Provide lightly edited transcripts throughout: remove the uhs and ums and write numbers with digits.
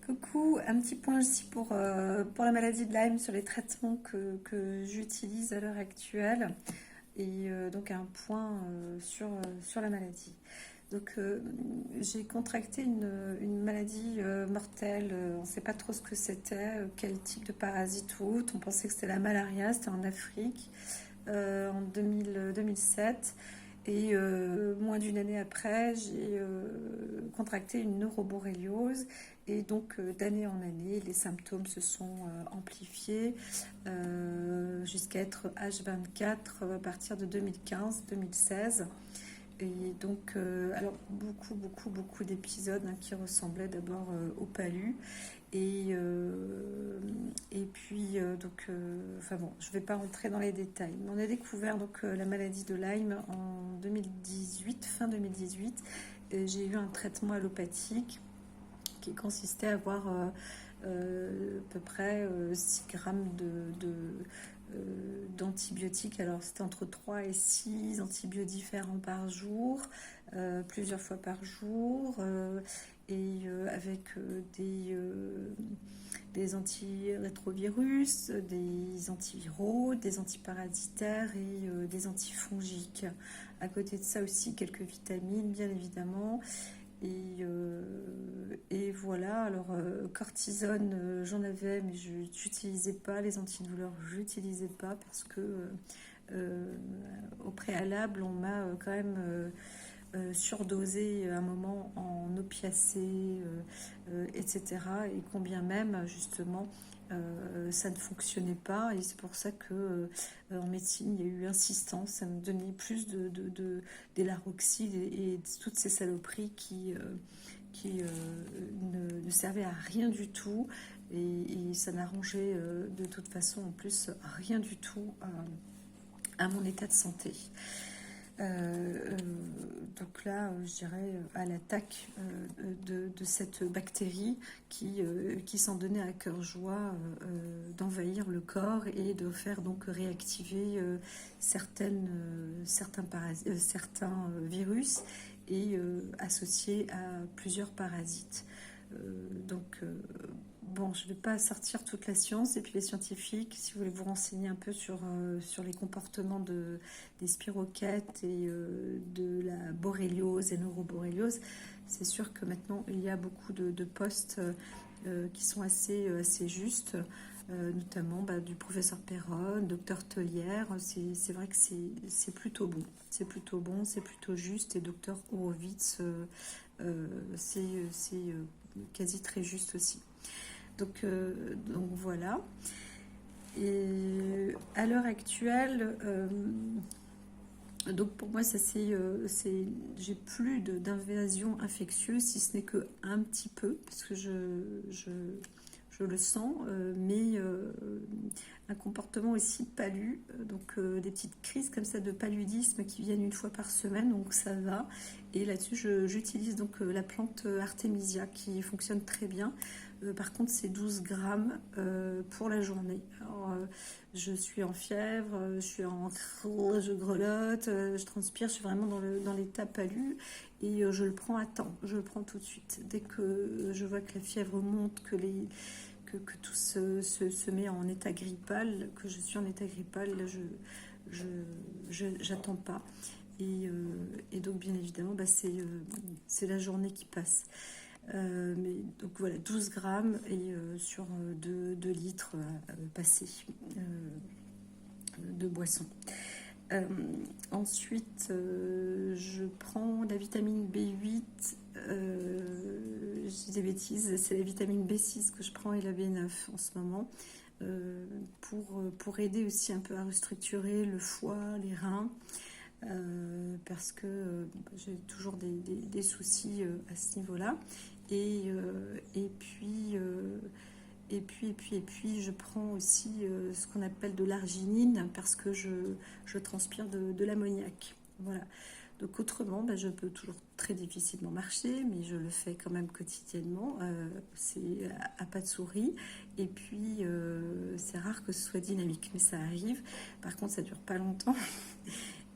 Coucou, un petit point aussi pour la maladie de Lyme sur les traitements que j'utilise à l'heure actuelle et donc un point sur la maladie. Donc j'ai contracté une maladie mortelle, on ne sait pas trop ce que c'était, quel type de parasite ou autre, on pensait que c'était la malaria, c'était en Afrique en 2007. Et moins d'une année après, j'ai contracté une neuroborréliose. Et donc, d'année en année, les symptômes se sont amplifiés jusqu'à être H24 à partir de 2015-2016. Et donc, alors beaucoup d'épisodes qui ressemblaient d'abord au palu. Et puis, enfin bon, je ne vais pas rentrer dans les détails. Mais on a découvert donc la maladie de Lyme en 2018, fin 2018. Et j'ai eu un traitement allopathique qui consistait à avoir à peu près 6 grammes d'antibiotiques. Alors c'était entre 3 et 6 antibiotiques différents par jour, plusieurs fois par jour, avec des antirétrovirus, des antiviraux, des antiparasitaires et des antifongiques. À côté de ça aussi, quelques vitamines, bien évidemment. Et voilà, alors cortisone, j'en avais, mais je n'utilisais pas. Les antidouleurs, je n'utilisais pas parce que au préalable, on m'a quand même surdosé à un moment en opiacés, etc. Et combien même, justement, ça ne fonctionnait pas. Et c'est pour ça que en médecine, il y a eu insistance à me donner plus des Laroxyl et toutes ces saloperies qui ne servaient à rien du tout. Et ça n'arrangeait de toute façon, en plus, rien du tout à mon état de santé. Euh, donc là, je dirais à l'attaque de cette bactérie qui s'en donnait à cœur joie d'envahir le corps et de faire donc réactiver certains virus et associés à plusieurs parasites. Donc bon, je ne vais pas sortir toute la science et puis les scientifiques, si vous voulez vous renseigner un peu sur les comportements des spirochètes et de la borréliose et neuroborréliose, c'est sûr que maintenant il y a beaucoup de posts qui sont assez justes, notamment du professeur Perron, docteur Telière. C'est vrai que c'est plutôt bon. C'est plutôt bon, c'est plutôt juste. Et docteur Horowitz, c'est quasi très juste aussi. Donc voilà. Et à l'heure actuelle, donc pour moi, j'ai plus d'invasion infectieuse, si ce n'est que un petit peu, parce que je le sens, mais un comportement aussi palu, donc des petites crises comme ça de paludisme qui viennent une fois par semaine, donc ça va. Et là-dessus, j'utilise donc la plante Artemisia qui fonctionne très bien. Par contre, c'est 12 grammes pour la journée. Alors, je suis en fièvre, je grelotte, je transpire, je suis vraiment dans l'état palu et je le prends à temps, je le prends tout de suite. Dès que je vois que la fièvre monte, que tout se met en état grippal, que je suis en état grippal, là j'attends pas. Et donc bien évidemment, c'est la journée qui passe. Mais donc voilà, 12 grammes et sur 2 litres passés de boisson. Ensuite, je prends la vitamine B8. Je dis des bêtises, c'est la vitamine B6 que je prends et la B9 en ce moment. Pour aider aussi un peu à restructurer le foie, les reins. Parce que j'ai toujours des soucis à ce niveau-là. Et puis, je prends aussi ce qu'on appelle de l'arginine parce que je transpire de l'ammoniac. Voilà. Donc autrement, je peux toujours très difficilement marcher, mais je le fais quand même quotidiennement. C'est à pas de souris. Et puis, c'est rare que ce soit dynamique, mais ça arrive. Par contre, ça dure pas longtemps.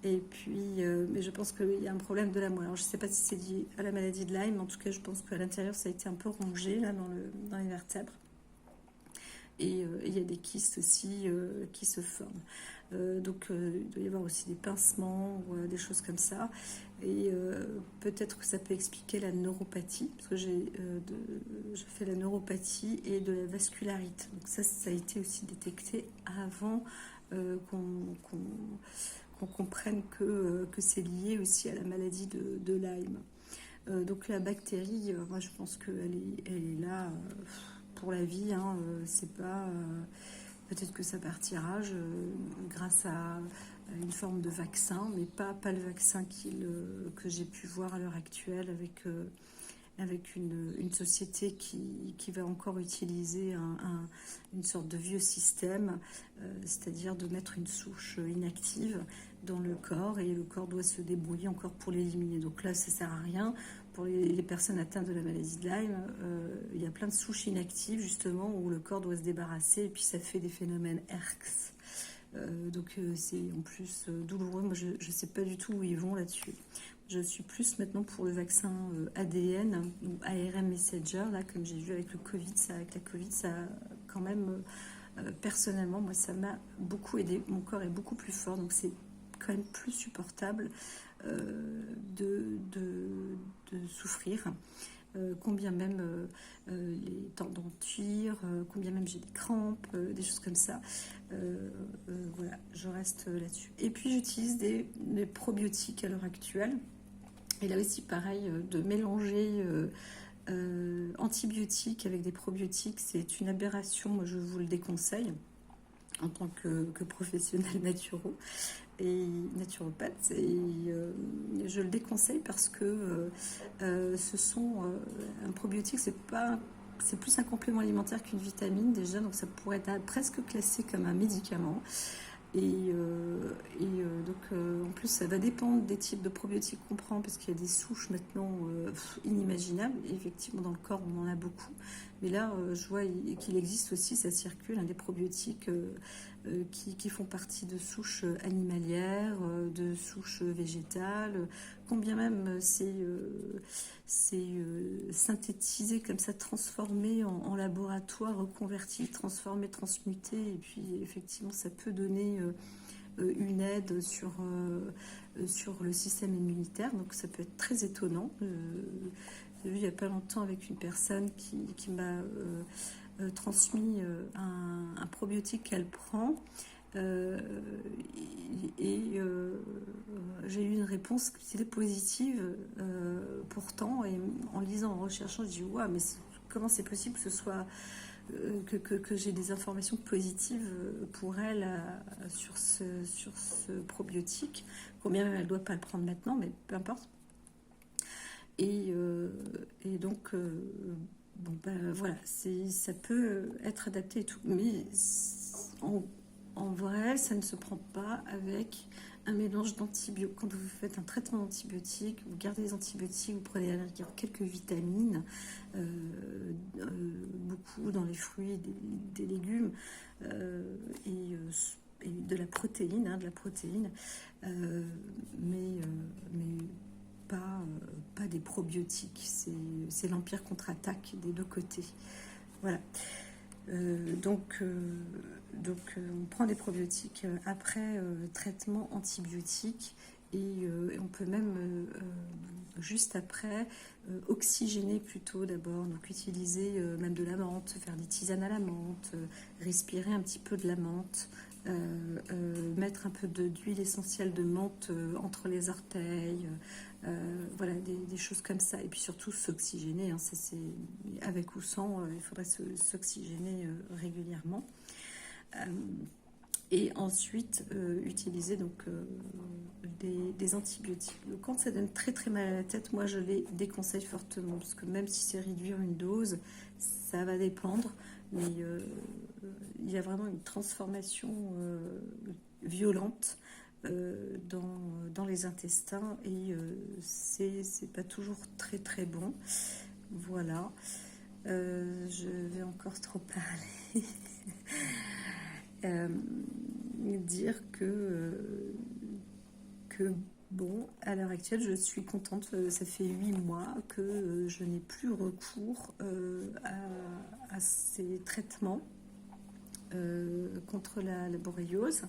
Et puis, mais je pense qu'il y a un problème de la moelle. Alors, je ne sais pas si c'est lié à la maladie de Lyme, mais en tout cas, je pense qu'à l'intérieur, ça a été un peu rongé là, dans les vertèbres. Et il y a des kystes aussi qui se forment. Donc il doit y avoir aussi des pincements ou des choses comme ça. Et peut-être que ça peut expliquer la neuropathie, parce que je fais la neuropathie et de la vascularite. Donc ça a été aussi détecté avant qu'on comprenne que c'est lié aussi à la maladie de Lyme. Donc la bactérie, moi je pense elle est là pour la vie, hein, c'est pas... peut-être que ça partira grâce à une forme de vaccin, mais pas le vaccin que j'ai pu voir à l'heure actuelle avec une société qui va encore utiliser une sorte de vieux système, c'est-à-dire de mettre une souche inactive dans le corps et le corps doit se débrouiller encore pour l'éliminer. Donc là, ça sert à rien. Pour les personnes atteintes de la maladie de Lyme, il y a plein de souches inactives justement où le corps doit se débarrasser et puis ça fait des phénomènes ERX. Donc c'est en plus douloureux. Moi, je ne sais pas du tout où ils vont là-dessus. Je suis plus maintenant pour le vaccin ADN ou ARN Messenger, là, comme j'ai vu avec le Covid. Avec la Covid, ça quand même, personnellement, moi, ça m'a beaucoup aidé. Mon corps est beaucoup plus fort, donc c'est quand même plus supportable de souffrir. Combien même les tendons tire, combien même j'ai des crampes, des choses comme ça. Voilà, je reste là-dessus. Et puis j'utilise des probiotiques à l'heure actuelle. Et là aussi, pareil, de mélanger antibiotiques avec des probiotiques, c'est une aberration. Moi, je vous le déconseille en tant que professionnel naturopathe. Et je le déconseille parce que ce sont un probiotique, c'est plus un complément alimentaire qu'une vitamine déjà, donc ça pourrait être presque classé comme un médicament. Donc en plus ça va dépendre des types de probiotiques qu'on prend parce qu'il y a des souches maintenant inimaginables. Et effectivement dans le corps on en a beaucoup, mais là je vois qu'il existe aussi, ça circule, des probiotiques qui font partie de souches animalières, de souches végétales, combien même c'est synthétisé comme ça, transformé en laboratoire, reconverti, transformé, transmuté, et puis effectivement ça peut donner une aide sur le système immunitaire, donc ça peut être très étonnant. J'ai vu il n'y a pas longtemps avec une personne qui m'a transmis un probiotique qu'elle prend. J'ai eu une réponse qui était positive pourtant, et en lisant, en recherchant, je dis ouais, mais comment c'est possible que ce soit que j'ai des informations positives pour elle sur ce probiotique, combien même elle ne doit pas le prendre maintenant, mais peu importe. Et donc bon ben voilà, ça peut être adapté et tout, mais en vrai, ça ne se prend pas avec un mélange d'antibiotiques. Quand vous faites un traitement d'antibiotiques, vous gardez les antibiotiques, vous prenez à la rigueur quelques vitamines, beaucoup dans les fruits, des légumes, et de la protéine, mais pas des probiotiques. C'est l'empire contre-attaque des deux côtés. Voilà. Donc, on prend des probiotiques après traitement antibiotique et on peut même juste après oxygéner plutôt d'abord, donc utiliser même de la menthe, faire des tisanes à la menthe, respirer un petit peu de la menthe, mettre un peu d'huile essentielle de menthe entre les orteils, voilà, des choses comme ça. Et puis surtout s'oxygéner, hein, c'est avec ou sans, il faudrait s'oxygéner régulièrement. Et ensuite utiliser donc des antibiotiques. Donc, quand ça donne très très mal à la tête, moi je les déconseille fortement parce que même si c'est réduire une dose, ça va dépendre, mais il y a vraiment une transformation violente dans les intestins et c'est pas toujours très très bon. Voilà. Je vais encore trop parler. Dire que que bon, à l'heure actuelle, je suis contente. Ça fait 8 mois que je n'ai plus recours à ces traitements contre la borréliose.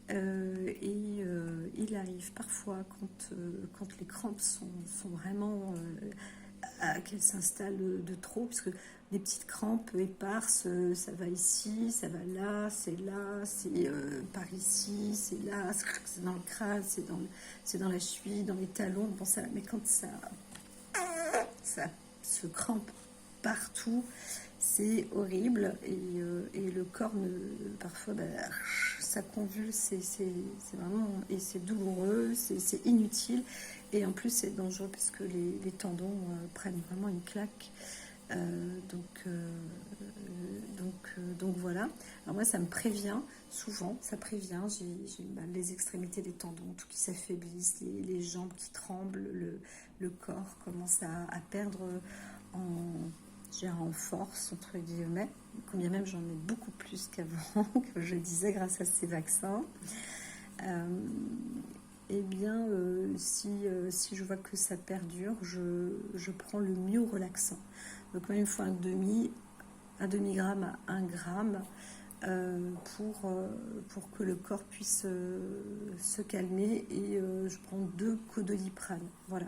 Il arrive parfois quand les crampes sont vraiment qu'elles s'installent de trop, parce que des petites crampes éparses, ça va ici, ça va là, c'est par ici, c'est là, c'est dans le crâne, c'est dans la cheville, dans les talons. Bon, ça, mais quand ça se crampe partout, c'est horrible et le corps parfois ça convulse, c'est vraiment, et c'est douloureux, c'est inutile et en plus c'est dangereux parce que les tendons prennent vraiment une claque. Donc, voilà. Alors moi ça me prévient souvent, ça prévient, j'ai les extrémités des tendons, tout qui s'affaiblissent, les jambes qui tremblent, le corps commence à perdre en force, entre guillemets, combien même j'en ai beaucoup plus qu'avant, comme je le disais, grâce à ces vaccins. Eh bien, si je vois que ça perdure, je prends le myo-relaxant. Donc, il me faut un demi-gramme à 1 gramme pour que le corps puisse se calmer. Et je prends 2 Codoliprane. Voilà.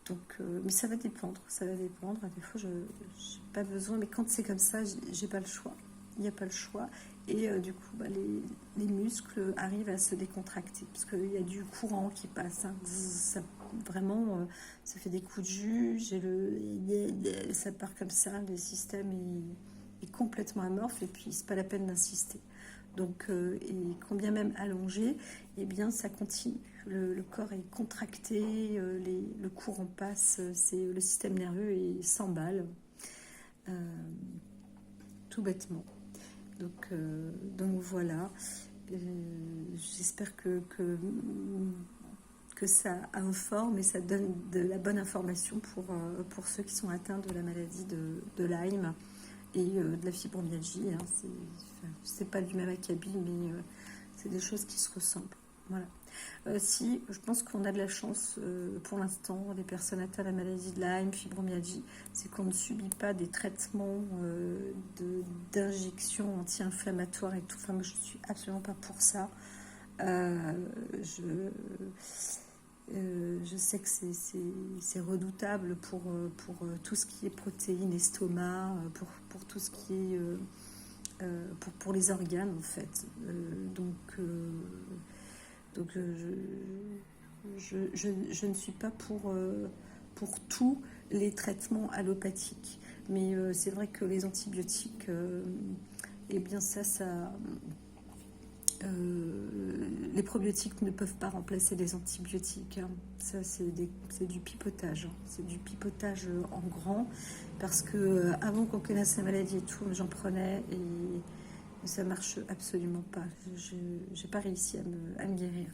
Donc, mais ça va dépendre. Des fois, je n'ai pas besoin, mais quand c'est comme ça, j'ai pas le choix. Il n'y a pas le choix. Et du coup, les muscles arrivent à se décontracter parce qu'il y a du courant qui passe. Hein. Ça, vraiment, ça fait des coups de jus. Ça part comme ça. Le système est complètement amorphe et puis c'est pas la peine d'insister. Donc, et combien même allongé, eh bien, ça continue. Le corps est contracté, le courant passe, le système nerveux s'emballe, tout bêtement. Donc voilà. J'espère que ça informe et ça donne de la bonne information pour ceux qui sont atteints de la maladie de Lyme et de la fibromyalgie. Hein. C'est pas du même acabit, mais c'est des choses qui se ressemblent. Voilà. Si, je pense qu'on a de la chance pour l'instant, les personnes atteintes de la maladie de Lyme, fibromyalgie, c'est qu'on ne subit pas des traitements d'injections anti-inflammatoires et tout. Enfin, moi, je ne suis absolument pas pour ça. Je sais que c'est redoutable pour tout ce qui est protéines, estomac, pour tout ce qui est pour les organes en fait. Donc je ne suis pas pour tous les traitements allopathiques. Mais c'est vrai que les antibiotiques, eh bien les probiotiques ne peuvent pas remplacer les antibiotiques. Hein. Ça, c'est du pipotage. Hein. C'est du pipotage en grand. Parce que avant qu'on connaisse la maladie et tout, j'en prenais et ça marche absolument pas. J'ai pas réussi à me guérir.